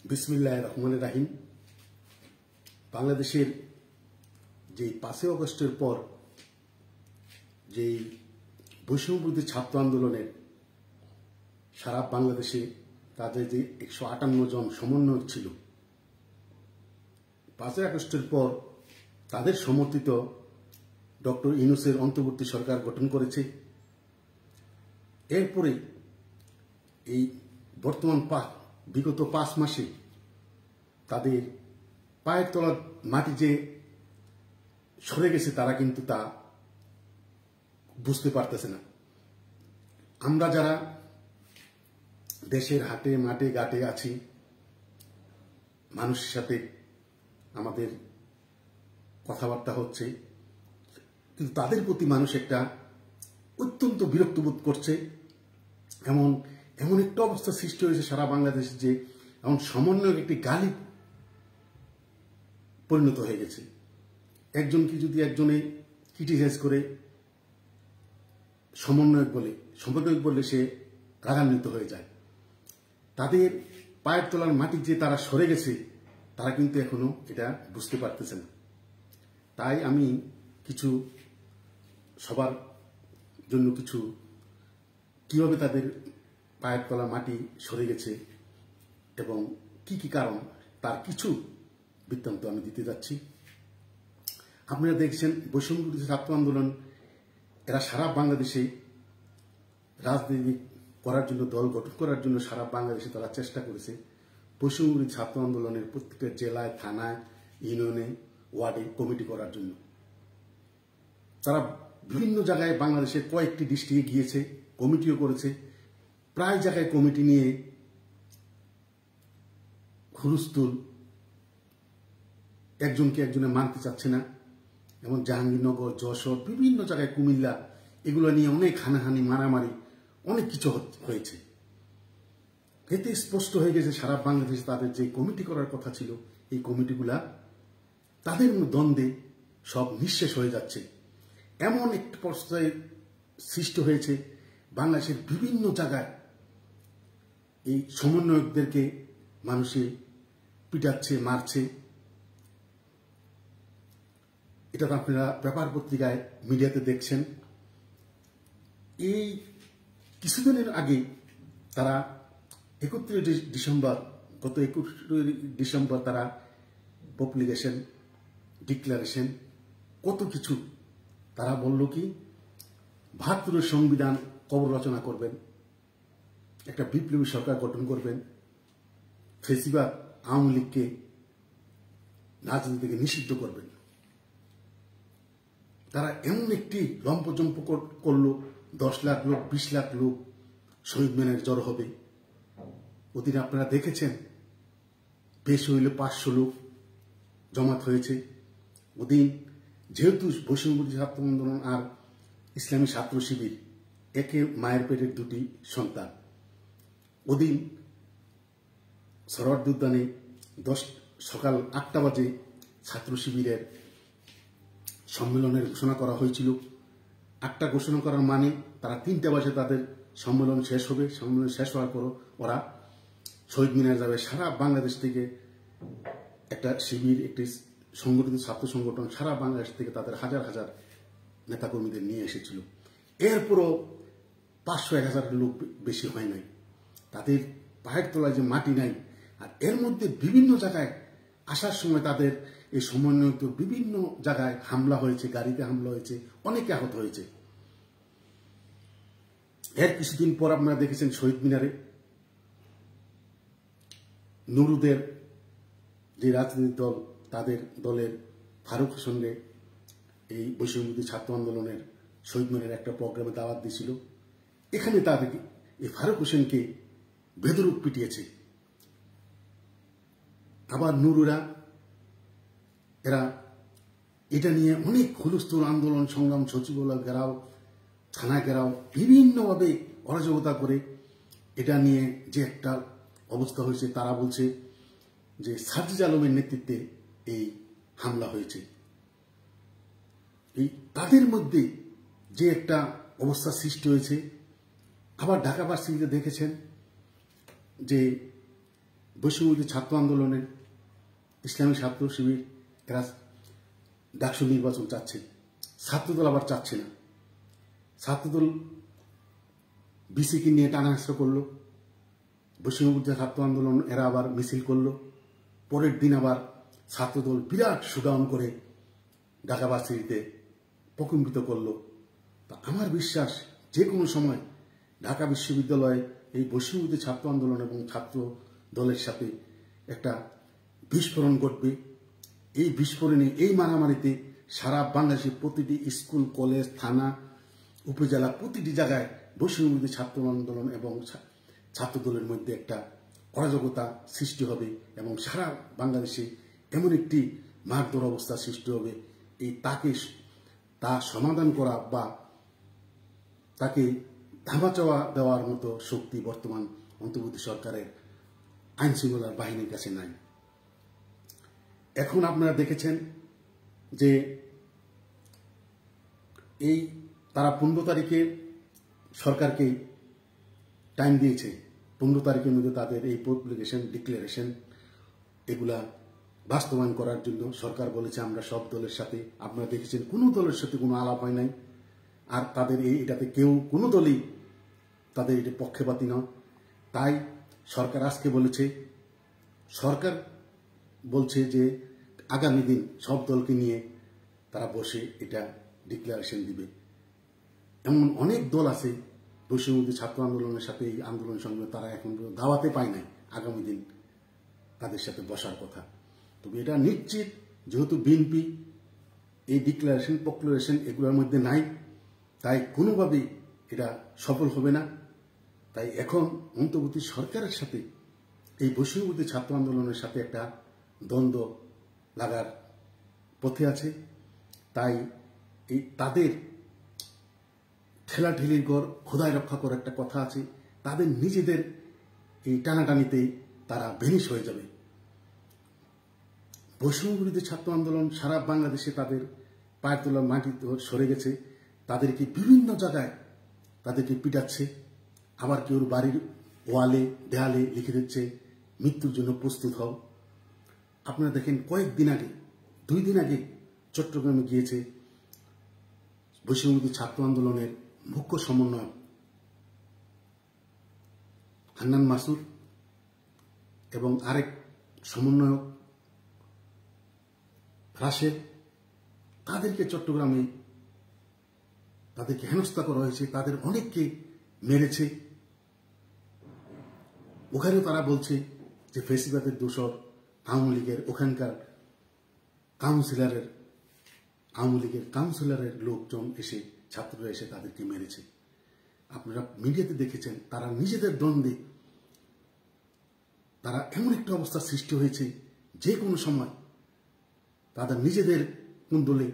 বিসমিল্লাহির রহমানির রহিম। বাংলাদেশের যে 5 আগস্টের পর যে বৈষম্যবিরোধী ছাত্র আন্দোলনের সারা বাংলাদেশে তাদের যে 158 জন সমন্বয়ক ছিল, 5 আগস্টের পর তাদের সমর্থিত ডক্টর ইউনূসের অন্তর্বর্তী সরকার গঠন করেছে। এরপরে এই বর্তমান বিগত 5 মাসে তাদের পায়ের তলার মাটি যে সরে গেছে তারা কিন্তু তা বুঝতে পারতেছে না। আমরা যারা দেশের হাটে মাঠে ঘাটে আছি, মানুষের সাথে আমাদের কথাবার্তা হচ্ছে, কিন্তু তাদের প্রতি মানুষ একটা অত্যন্ত বিরক্ত বোধ করছে। এমন একটা অবস্থা সৃষ্টি হয়েছে সারা বাংলাদেশে যে এমন সমন্বয়ক একটি গালি পরিণত হয়ে গেছে। একজনকে যদি একজনে ক্রিটিসাইজ করে সমন্বয়ক বলে সে রাগান্বিত হয়ে যায়। তাদের পায়ের তলার মাটি যে তারা সরে গেছে তারা কিন্তু এখনো এটা বুঝতে পারতেছে না। তাই আমি কিছু সবার জন্য কিছু কিভাবে তাদের পায়ের তলা মাটি সরে গেছে এবং কি কি কারণ তার কিছু বৃত্তান্ত আমি দিতে যাচ্ছি। আপনারা দেখছেন বৈষম্যবিরোধী ছাত্র আন্দোলন এরা সারা বাংলাদেশে রাজনীতি করার জন্য, দল গঠন করার জন্য সারা বাংলাদেশে তারা চেষ্টা করেছে। বৈষম্যবিরোধী ছাত্র আন্দোলনের প্রত্যেকটা জেলায়, থানায়, ইউনিয়নে, ওয়ার্ডে কমিটি করার জন্য তারা বিভিন্ন জায়গায় বাংলাদেশের কয়েকটি ডিস্ট্রিক্টে গিয়েছে, কমিটিও করেছে। প্রায় জায়গায় কমিটি নিয়ে হুলস্থুল, একজনকে একজনে মানতে চাচ্ছে না। যেমন জাহাঙ্গীরনগর, যশোর, বিভিন্ন জায়গায়, কুমিল্লা, এগুলো নিয়ে অনেক হানাহানি, মারামারি, অনেক কিছু হয়েছে। এতে স্পষ্ট হয়ে গেছে সারা বাংলাদেশে তাদের যে কমিটি করার কথা ছিল, এই কমিটিগুলা তাদের দ্বন্দ্বে সব নিঃশেষ হয়ে যাচ্ছে। এমন একটি পর্যায়ে সৃষ্টি হয়েছে বাংলাদেশের বিভিন্ন জায়গায় এই সমন্বয়কদেরকে মানুষে পিটাচ্ছে, মারছে। এটা তো আপনারা পেপার পত্রিকায়, মিডিয়াতে দেখছেন। এই কিছুদিনের আগে তারা 31 ডিসেম্বর, গত 21 ডিসেম্বর তারা পপুলেশন ডিক্লারেশন কত কিছু তারা বলল কি 72 সংবিধান কবর রচনা করবেন, একটা বিপ্লবী সরকার গঠন করবেন, ফেসিবাদ আওয়ামী লীগকে রাজনীতি থেকে নিষিদ্ধ করবেন। তারা এমন একটি লম্পজম্প করলো, 10 লাখ লোক, 20 লাখ লোক শহীদ মিনারে জড়ো হবে। ওদিন আপনারা দেখেছেন বেশি হইলে 500 লোক জমাত হয়েছে। ওদিন যেহেতু বৈষম্যবিরোধী ছাত্র আন্দোলন আর ইসলামী ছাত্র শিবির একে মায়ের পেটের দুটি সন্তান, ওদিন সরোয়ার্দী উদ্যানে সকাল 8টা বাজে ছাত্র শিবিরের সম্মেলনের ঘোষণা করা হয়েছিল। 8টা ঘোষণা করার মানে তারা 3টা বাজে তাদের সম্মেলন শেষ হবে। সম্মেলন শেষ হওয়ার পর ওরা শহীদ মিনার যাবে। সারা বাংলাদেশ থেকে একটা শিবির, একটি সংগঠিত ছাত্র সংগঠন সারা বাংলাদেশ থেকে তাদের হাজার হাজার নেতাকর্মীদের নিয়ে এসেছিল। এরপরও 500-1000 লোক বেশি হয় নাই। তাদের পায়ের তলায় যে মাটি নাই। আর এর মধ্যে বিভিন্ন জায়গায় আসার সময় তাদের এই সমন্বয়ক বিভিন্ন জায়গায় হামলা হয়েছে, গাড়িতে হামলা হয়েছে, অনেকে আহত হয়েছে। এর কিছুদিন পর আপনারা দেখেছেন শহীদ মিনারে নুরুদের যে রাজনৈতিক দল, তাদের দলের ফারুক হোসেনকে এই বৈষম্যবিরোধী ছাত্র আন্দোলনের শহীদ মিনারের একটা প্রোগ্রামে দাওয়াত দিয়েছিল। এখানে তাদেরকে এই ফারুক হোসেনকে বেধড়ক পিটিয়েছে। আবার নুরুরা এরা এটা নিয়ে অনেক হুলস্থুল, আন্দোলন সংগ্রাম, সচিবালয় ঘেরাও, থানা ঘেরাও, বিভিন্নভাবে অরাজকতা করে এটা নিয়ে যে একটা অবস্থা হয়েছে। তারা বলছে যে সার্জিস আলমের নেতৃত্বে এই হামলা হয়েছে। এই তাদের মধ্যে যে একটা অবস্থা সৃষ্টি হয়েছে। আবার ঢাকা ভার্সিটিতে দেখেছেন যে বৈষম্যবিরোধী ছাত্র আন্দোলনে ইসলামী ছাত্র শিবির এরা ডাকসু নির্বাচন চাচ্ছে, ছাত্রদল আবার চাচ্ছে না। ছাত্রদল বিসিকে নিয়ে টানাহেঁচড়া করলো, বৈষম্যবিরোধী ছাত্র আন্দোলন এরা আবার মিছিল করলো। পরের দিন আবার ছাত্রদল বিরাট শোডাউন করে ঢাকা ভার্সিটিতে প্রকম্পিত করলো। তা আমার বিশ্বাস যে কোনো সময় ঢাকা বিশ্ববিদ্যালয়ে এই বৈষম্যবিরোধী ছাত্র আন্দোলন এবং ছাত্র দলের সাথে একটা বিস্ফোরণ ঘটবে। এই বিস্ফোরণে, এই মারামারিতে সারা বাংলাদেশের প্রতিটি স্কুল, কলেজ, থানা, উপজেলা প্রতিটি জায়গায় বৈষম্যবিরোধী ছাত্র আন্দোলন এবং ছাত্র দলের মধ্যে একটা অরাজকতা সৃষ্টি হবে এবং সারা বাংলাদেশে এমন একটি মারধর অবস্থা সৃষ্টি হবে, তা সমাধান করা বা তাকে ধামাচাওয়া দেওয়ার মতো শক্তি বর্তমান অন্তর্বর্তী সরকারের আইনশৃঙ্খলা বাহিনীর কাছে নাই। এখন আপনারা দেখেছেন যে তারা 15 তারিখে সরকারকে টাইম দিয়েছে। 15 তারিখের মধ্যে তাদের এই পাবলিকেশন, ডিক্লারেশন এগুলা বাস্তবায়ন করার জন্য সরকার বলেছে আমরা সব দলের সাথে। আপনারা দেখেছেন কোনো দলের সাথে কোনো আলাপ হয় নাই, আর তাদের এটাতে কেউ কোনো দলই তাদের এটা পক্ষপাতী নয়। তাই সরকার আজকে বলছে যে আগামী দিন সব দলকে নিয়ে তারা বসে এটা ডিক্লারেশন দিবে। এমন অনেক দল আছে বৈষম্যবিরোধী ছাত্র আন্দোলনের সাথে এই আন্দোলন সঙ্গে তারা এখন দাওয়াতে পায় নাই আগামী দিন তাদের সাথে বসার কথা। তবে এটা নিশ্চিত, যেহেতু বিএনপি এই প্রক্লারেশন এগুলোর মধ্যে নাই, তাই কোনোভাবেই এটা সফল হবে না। তাই এখন অন্তর্বর্তী সরকারের সাথে এই বৈষম্যবিরোধী ছাত্র আন্দোলনের সাথে একটা দ্বন্দ্ব লাগার পথে আছে। তাই তাদের ঠেলাঠেলির ঘর খোদায় রক্ষা করার একটা কথা আছে। তাদের নিজেদের এই টানাটানিতে তারা ভেনিশ হয়ে যাবে। বৈষম্যবিরোধী ছাত্র আন্দোলন সারা বাংলাদেশে তাদের পায়ের তোলার মাটি সরে গেছে। তাদেরকে বিভিন্ন জায়গায় তাদেরকে পিটাচ্ছে, আবার কেউ বাড়ির ওয়ালে দেয়ালে লিখে দিচ্ছে মৃত্যুর জন্য প্রস্তুত হও। আপনারা দেখেন কয়েকদিন আগে, 2 দিন আগে চট্টগ্রামে গিয়েছে বৈষম্যবিরোধী ছাত্র আন্দোলনের মুখ্য সমন্বয়ক হান্নান মাসুদ এবং আরেক সমন্বয়ক রাশেদ। তাদেরকে চট্টগ্রামে তাদেরকে হেনস্থা করা হয়েছে, তাদের অনেককে মেরেছে। ওখানেও তারা বলছে যে ফেসিবাদের দোষর আওয়ামী লীগের ওখানকার আওয়ামী লীগের কাউন্সিলরের লোকজন এসে, ছাত্ররা এসে তাদেরকে মেরেছে। আপনারা মিডিয়াতে দেখেছেন তারা নিজেদের দ্বন্দ্বে তারা এমন একটা অবস্থা সৃষ্টি হয়েছে যে কোনো সময় তাদের নিজেদের কুণ্ডলে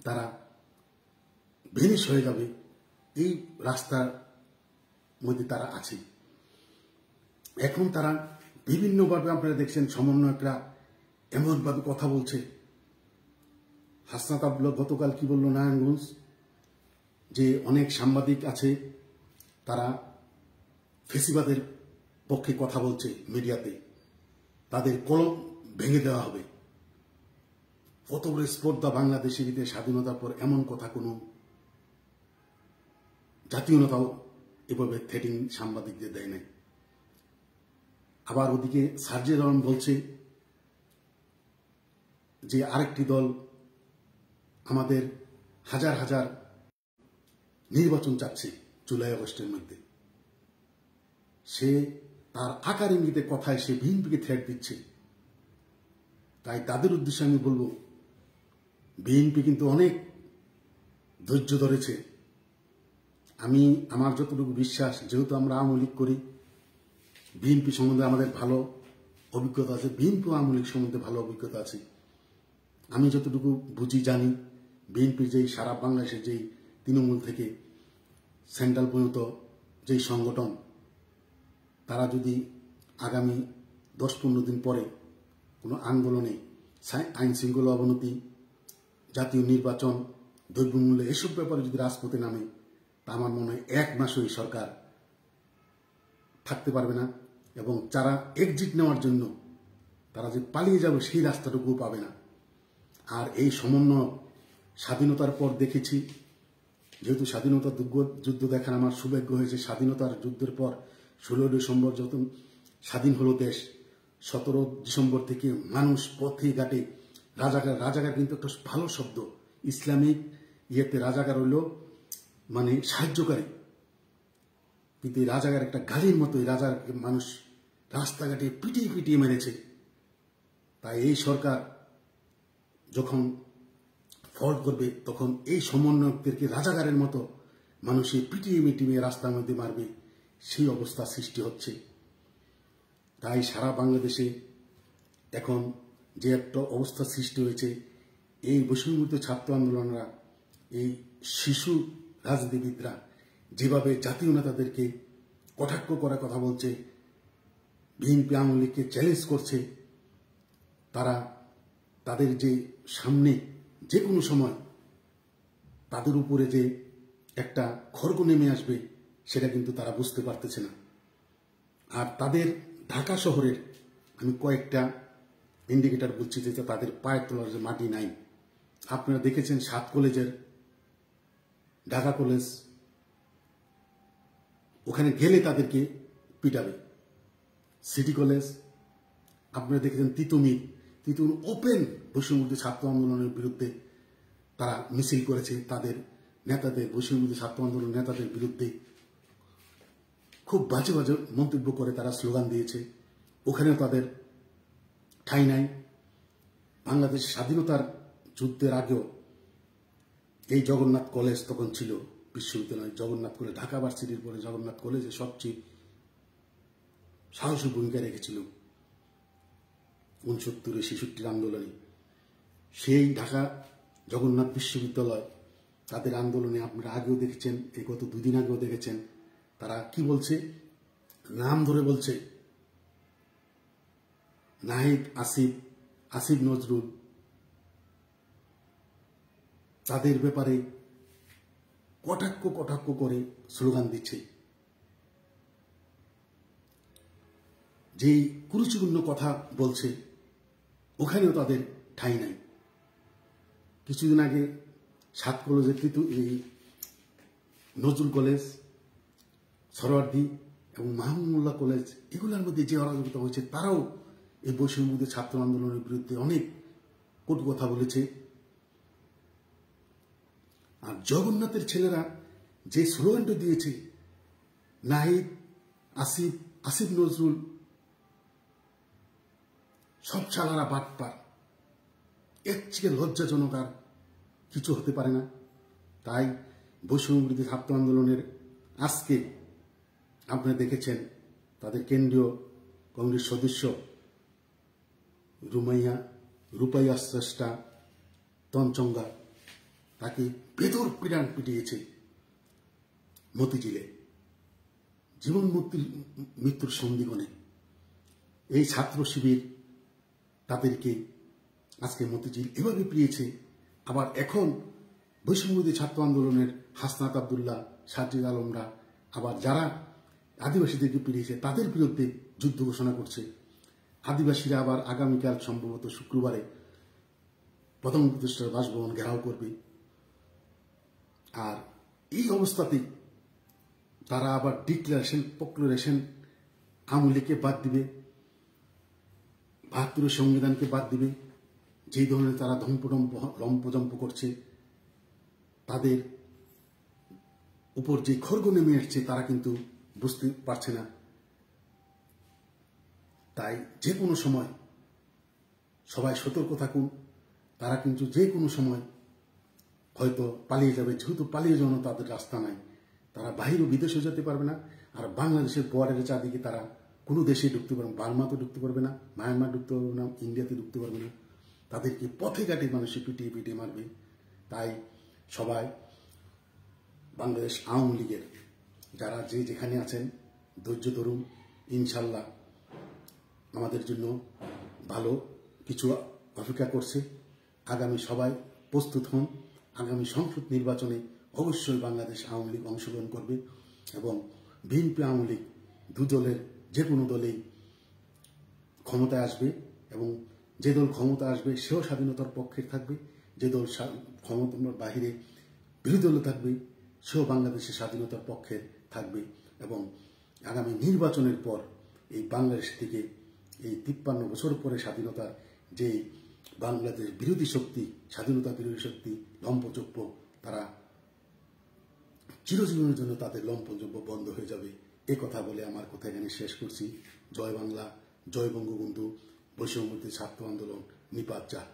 তারা ভেনিশ হয়ে যাবে। এই রাস্তার মধ্যে তারা আছে। এখন তারা বিভিন্নভাবে আপনারা দেখছেন সমন্বয়করা এমনভাবে কথা বলছে। হাসনাত আব্দুল্লাহ গতকাল কি বলল নারায়ণগঞ্জ, যে অনেক সাংবাদিক আছে তারা ফেসিবাদের পক্ষে কথা বলছে মিডিয়াতে, তাদের কলম ভেঙে দেওয়া হবে। কত বড় স্পর্ধা বাংলাদেশের স্বাধীনতার পর এমন কথা কোনো জাতীয় নেতাও এভাবে থ্রেটিং সাংবাদিকদের দেয় নাই। আবার ওদিকে সার্জিল আলম বলছে যে আরেকটি দল আমাদের হাজার হাজার নির্বাচন চাচ্ছে জুলাই আগস্টের মধ্যে। সে তার আকার ইঙ্গিতে কথায় সে বিএনপিকে থ্রেট দিচ্ছে। তাই তাদের উদ্দেশ্যে আমি বলবো, বিএনপি কিন্তু অনেক ধৈর্য ধরেছে। আমার যতটুকু বিশ্বাস, যেহেতু আমরা আওয়ামী লীগ করি, বিএনপি সম্বন্ধে আমাদের ভালো অভিজ্ঞতা আছে, বিএনপি আওয়ামী লীগ সম্বন্ধে ভালো অভিজ্ঞতা আছে। আমি যতটুকু বুঝি জানি, বিএনপির যেই সারা বাংলাদেশের যেই তৃণমূল থেকে সেন্ট্রাল পর্যন্ত যেই সংগঠন, তারা যদি আগামী 10-15 দিন পরে কোনো আন্দোলনে আইন শৃঙ্খলা অবনতি, জাতীয় নির্বাচন, দ্রব্যমূল্য এসব ব্যাপারে যদি রাজপথে নামে, তা আমার মনে হয় 1 মাসও এই সরকার থাকতে পারবে না এবং যারা এক্সিট নেওয়ার জন্য তারা যে পালিয়ে যাবে সেই রাস্তাটুকু পাবে না। আর এই সমন্বয় স্বাধীনতার পর দেখেছি, যেহেতু স্বাধীনতা যুদ্ধ দেখার আমার সৌভাগ্য হয়েছে, স্বাধীনতার যুদ্ধের পর 16 ডিসেম্বর যখন স্বাধীন হলো দেশ, 17 ডিসেম্বর থেকে মানুষ পথে ঘাটে রাজাকার। রাজাকার কিন্তু একটা ভালো শব্দ, ইসলামিক ইয়েতে রাজাকার হইল মানে সাহায্যকারী, কিন্তু এই রাজাকার একটা গালির মতো। এই রাজার মানুষ রাস্তাঘাটে পিটিয়ে পিটিয়ে মেরেছে। তাই এই সরকার যখন ফল্ট করবে তখন এই সমন্বয়কদেরকে রাজাকারের মতো মানুষে পিটিয়ে মিটিয়ে রাস্তার মধ্যে মারবে, সেই অবস্থা সৃষ্টি হচ্ছে। তাই সারা বাংলাদেশে এখন যে একটা অবস্থা সৃষ্টি হয়েছে, এই বৈষম্যবিরোধী ছাত্র আন্দোলনরা, এই শিশু রাজনীতিবিদরা যেভাবে জাতীয় নেতাদেরকে কটাক্ষ করার কথা বলছে, বিএনপি আওয়ামী লীগকে চ্যালেঞ্জ করছে, তারা তাদের যে সামনে যে কোনো সময় তাদের উপরে যে একটা খড়গ নেমে আসবে সেটা কিন্তু তারা বুঝতে পারতেছে না। আর তাদের ঢাকা শহরের আমি কয়েকটা ইন্ডিকেটর বলছি যে তাদের পায়ের তলার যে মাটি নাই। আপনারা দেখেছেন 7 কলেজের, ঢাকা কলেজ, ওখানে গেলে তাদেরকে পিটাবে। সিটি কলেজ আপনারা দেখেছেন, তিতুমির ওপেন বৈষম্যবিরোধী ছাত্র আন্দোলনের বিরুদ্ধে তারা মিছিল করেছে, তাদের নেতাদের, বৈষম্যবিরোধী ছাত্র আন্দোলন নেতাদের বিরুদ্ধে খুব বাজে বাজে মন্তব্য করে তারা স্লোগান দিয়েছে। ওখানেও তাদের ঠাঁই নাই। বাংলাদেশ স্বাধীনতার যুদ্ধের আগেও এই জগন্নাথ কলেজ তখন ছিল বিশ্ববিদ্যালয়, জগন্নাথ কলেজ, ঢাকা ভার্সিটির পরে জগন্নাথ কলেজে সবচেয়ে সাহসী ভূমিকা রেখেছিল 69-66 আন্দোলনে। সেই ঢাকা জগন্নাথ বিশ্ববিদ্যালয় তাদের আন্দোলনে আপনারা আগেও দেখেছেন, এই গত 2 দিন আগেও দেখেছেন, তারা কি বলছে, নাম ধরে বলছে নাহিদ, আসিফ নজরুল, তাদের ব্যাপারে কটাক্ষ করে স্লোগান দিচ্ছে। যেই কুরুচিপূর্ণ কথা বলছে ওখানেও তাদের ঠাঁই নাই। কিছুদিন আগে 7 কলেজে এই নজরুল কলেজ, সরওয়ার্দী এবং মাহমুদুল্লাহ কলেজ, এগুলোর মধ্যে যে অরাজকতা হয়েছে, তারাও এই বৈষম্যবিরোধী ছাত্র আন্দোলনের বিরুদ্ধে অনেক কটু কথা বলেছে। আর জগন্নাথের ছেলেরা যে স্লোগানটা দিয়েছে, নাহিদ, আসিফ নজরুল, সব চালারা বাটপার, এর থেকে লজ্জাজনক আর কিছু হতে পারে না। তাই বৈষম্যবিরোধী ছাত্র আন্দোলনের আজকে আপনারা দেখেছেন তাদের কেন্দ্রীয় কংগ্রেস সদস্য রূপাইয়া স্রষ্টা তনচঙ্গা, তাকে বেদর পিটান পিটিয়েছে মতিঝিলে, জীবন মৃত্যুর সন্ধিগণে। এই ছাত্র শিবির তাদেরকে আজকে মতিঝিল এভাবে পিটিয়েছে। আবার এখন বৈষম্যবিরোধী ছাত্র আন্দোলনের হাসনাত আবদুল্লাহ, সাজিদ আলমরা আবার যারা আদিবাসীদেরকে পিটিয়েছে তাদের বিরুদ্ধে যুদ্ধ ঘোষণা করছে। আদিবাসীরা আবার আগামীকাল সম্ভবত শুক্রবারে প্রধান উপদেষ্টার বাসভবন ঘেরাও করবে। আর এই অবস্থাতেই তারা আবার প্রক্লেরেশন আওয়ামী লীগকে বাদ দিবে, 72 সংবিধানকে বাদ দিবে। যেই ধরনের তারা লম্পজম্প করছে, তাদের উপর যে খড়গ নেমে আসছে তারা কিন্তু বুঝতে পারছে না। তাই যে কোনো সময় সবাই সতর্ক থাকুন। তারা কিন্তু যে কোনো সময় হয়তো পালিয়ে যাবে, যেহেতু পালিয়ে যাওয়ানো তাদের রাস্তা নাই। তারা বাহির ও বিদেশে যেতে পারবে না। আর বাংলাদেশের বর্ডারের চারদিকে তারা কোনো দেশে ঢুকতে পারবে না, বার্মাতে ঢুকতে পারবে না, মায়ানমার ঢুকতে পারবে না, ইন্ডিয়াতে ঢুকতে পারবে না। তাদেরকে পথে ঘাটে মানুষে পিটিয়ে মারবে। তাই সবাই বাংলাদেশ আওয়ামী লীগের যারা যেখানে আছেন ধৈর্য ধরুন, ইনশাল্লাহ আমাদের জন্য ভালো কিছু অপেক্ষা করছে। আগামী সবাই প্রস্তুত হন। আগামী সংসদ নির্বাচনে অবশ্যই বাংলাদেশ আওয়ামী লীগ অংশগ্রহণ করবে এবং বিএনপি আওয়ামী লীগ 2 দলের যে কোনো দলেই ক্ষমতায় আসবে এবং যে দল ক্ষমতা আসবে সেও স্বাধীনতার পক্ষে থাকবে, যে দল ক্ষমতার বাহিরে বিরোধী দল থাকবে সেও বাংলাদেশের স্বাধীনতার পক্ষে থাকবে। এবং আগামী নির্বাচনের পর এই বাংলাদেশ থেকে এই 53 বছর পরে স্বাধীনতার যে বাংলাদেশ বিরোধী শক্তি, স্বাধীনতা বিরোধী শক্তি লম্পযোগ্য, তারা চিরজীবনের জন্য তাদের লম্পযোগ্য বন্ধ হয়ে যাবে। এ কথা বলে আমার কথা এখানে শেষ করছি। জয় বাংলা, জয় বঙ্গবন্ধু, বৈষম্যবিরোধী ছাত্র আন্দোলন নিপাত যাক।